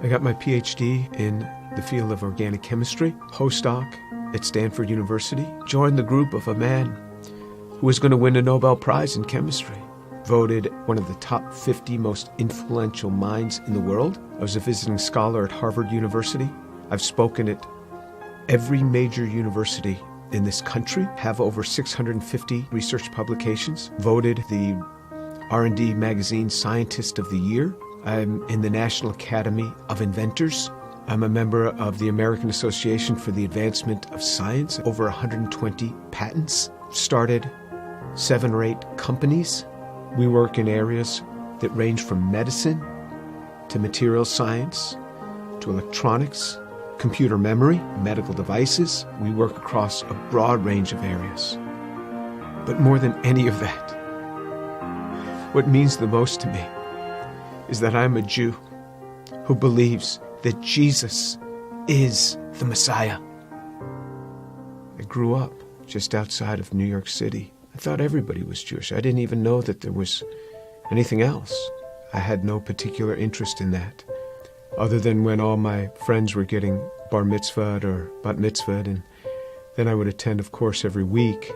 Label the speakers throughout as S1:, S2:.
S1: I got my PhD in the field of organic chemistry, postdoc at Stanford University, joined the group of a man who was going to win a Nobel Prize in chemistry, voted one of the top 50 most influential minds in the world. I was a visiting scholar at Harvard University. I've spoken at every major university in this country, have over 650 research publications, voted the R&D magazine Scientist of the Year. I'm in the National Academy of Inventors. I'm a member of the American Association for the Advancement of Science, over 120 patents, started 7 or 8 companies. We work in areas that range from medicine to material science to electronics, computer memory, medical devices. We work across a broad range of areas. But more than any of that, what means the most to me is that I'm a Jew who believes that Jesus is the Messiah. I grew up just outside of New York City. I thought everybody was Jewish. I didn't even know that there was anything else. I had no particular interest in that, other than when all my friends were getting bar mitzvahed or bat mitzvahed, and then I would attend, of course, every week.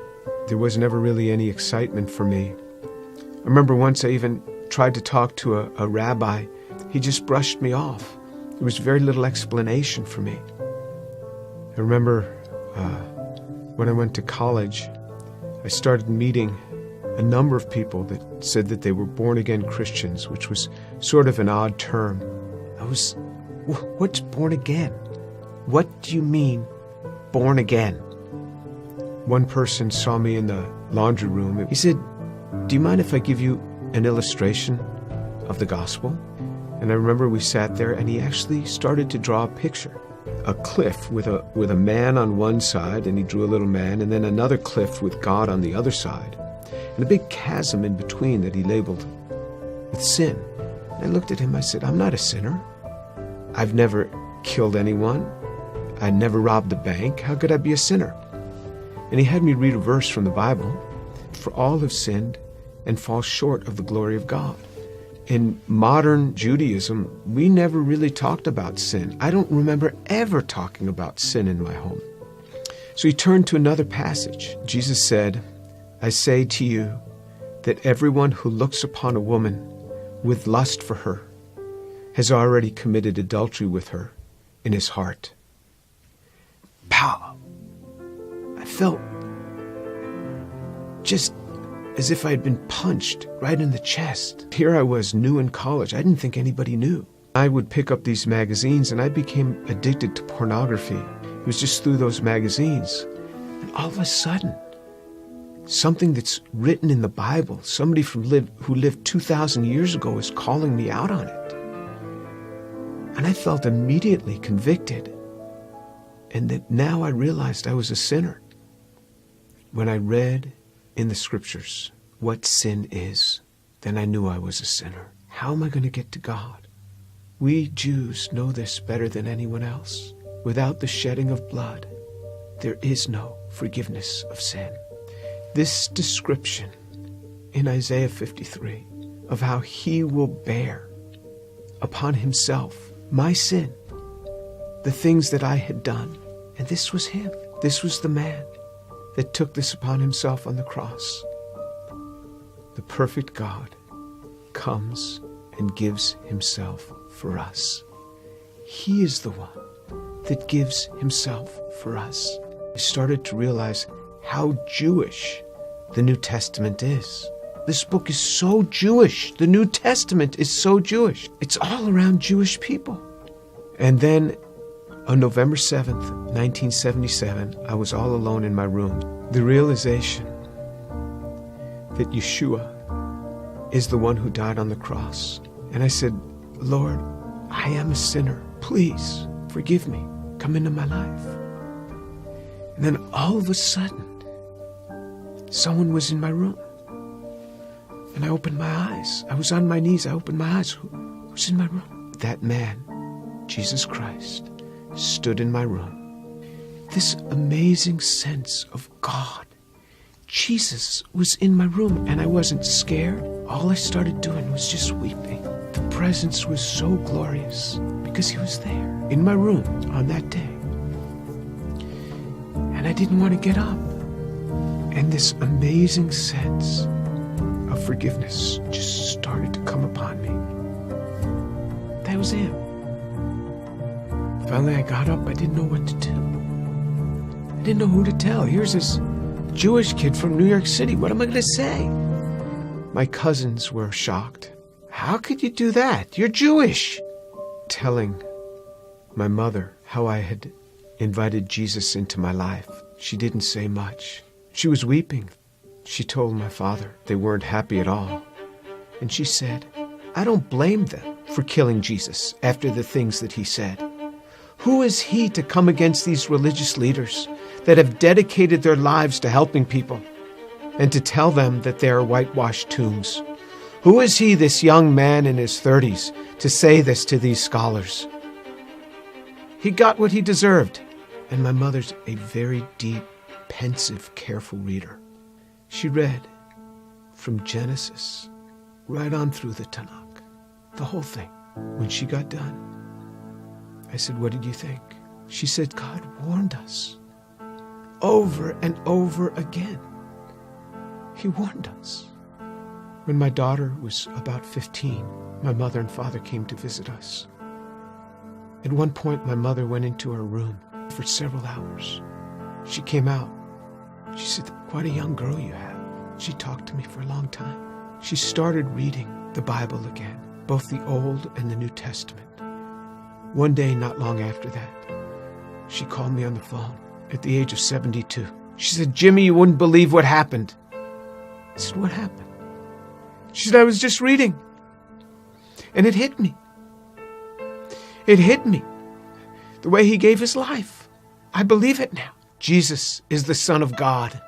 S1: There was never really any excitement for me. I remember once I even tried to talk to a rabbi. He just brushed me off. There was very little explanation for me. I remember when I went to college, I started meeting a number of people that said that they were born-again Christians, which was sort of an odd term. What's born again? What do you mean, born again? One person saw me in the laundry room. He said, "Do you mind if I give you an illustration of the gospel?" And I remember we sat there and he actually started to draw a picture. A cliff with a man on one side, and he drew a little man, and then another cliff with God on the other side, and a big chasm in between that he labeled with sin. And I looked at him, I said, "I'm not a sinner. I've never killed anyone. I never robbed a bank. How could I be a sinner?" And he had me read a verse from the Bible. "For all have sinned and fall short of the glory of God." In modern Judaism, we never really talked about sin. I don't remember ever talking about sin in my home. So he turned to another passage. Jesus said, "I say to you that everyone who looks upon a woman with lust for her has already committed adultery with her in his heart." Pow! I felt just as if I had been punched right in the chest. Here I was, new in college. I didn't think anybody knew. I would pick up these magazines and I became addicted to pornography. It was just through those magazines. And all of a sudden, something that's written in the Bible, somebody who lived 2,000 years ago is calling me out on it. And I felt immediately convicted. And that now I realized I was a sinner. When I read in the scriptures what sin is, then I knew I was a sinner. How am I going to get to God? We Jews know this better than anyone else. Without the shedding of blood, there is no forgiveness of sin. This description in Isaiah 53 of how he will bear upon himself my sin, the things that I had done, and this was him. This was the man that took this upon himself on the cross. The perfect God comes and gives himself for us. He is the one that gives himself for us. I started to realize how Jewish the New Testament is. This book is so Jewish. The New Testament is so Jewish. It's all around Jewish people. And then on November 7th, 1977, I was all alone in my room. The realization that Yeshua is the one who died on the cross. And I said, "Lord, I am a sinner. Please forgive me. Come into my life." And then all of a sudden, someone was in my room. And I opened my eyes. I was on my knees. I opened my eyes. Who's in my room? That man, Jesus Christ, stood in my room. This amazing sense of God. Jesus was in my room and I wasn't scared. All I started doing was just weeping. The presence was so glorious because he was there in my room on that day. And I didn't want to get up. And this amazing sense of forgiveness just started to come upon me. That was it. Finally, I got up. I didn't know what to do. I didn't know who to tell. Here's this Jewish kid from New York City. What am I going to say? My cousins were shocked. How could you do that? You're Jewish. Telling my mother how I had invited Jesus into my life. She didn't say much. She was weeping. She told my father they weren't happy at all. And she said, I don't blame them for killing Jesus after the things that he said. Who is he to come against these religious leaders that have dedicated their lives to helping people and to tell them that they are whitewashed tombs? Who is he, this young man in his 30s, to say this to these scholars? He got what he deserved. And my mother's a very deep, pensive, careful reader. She read from Genesis right on through the Tanakh, the whole thing. When she got done, I said, what did you think? She said, God warned us over and over again. He warned us. When my daughter was about 15, my mother and father came to visit us. At one point, my mother went into her room for several hours. She came out. She said, quite a young girl you have. She talked to me for a long time. She started reading the Bible again, both the Old and the New Testament. One day, not long after that, she called me on the phone at the age of 72. She said, Jimmy, you wouldn't believe what happened. I said, what happened? She said, I was just reading. And it hit me. It hit me. The way he gave his life. I believe it now. Jesus is the Son of God.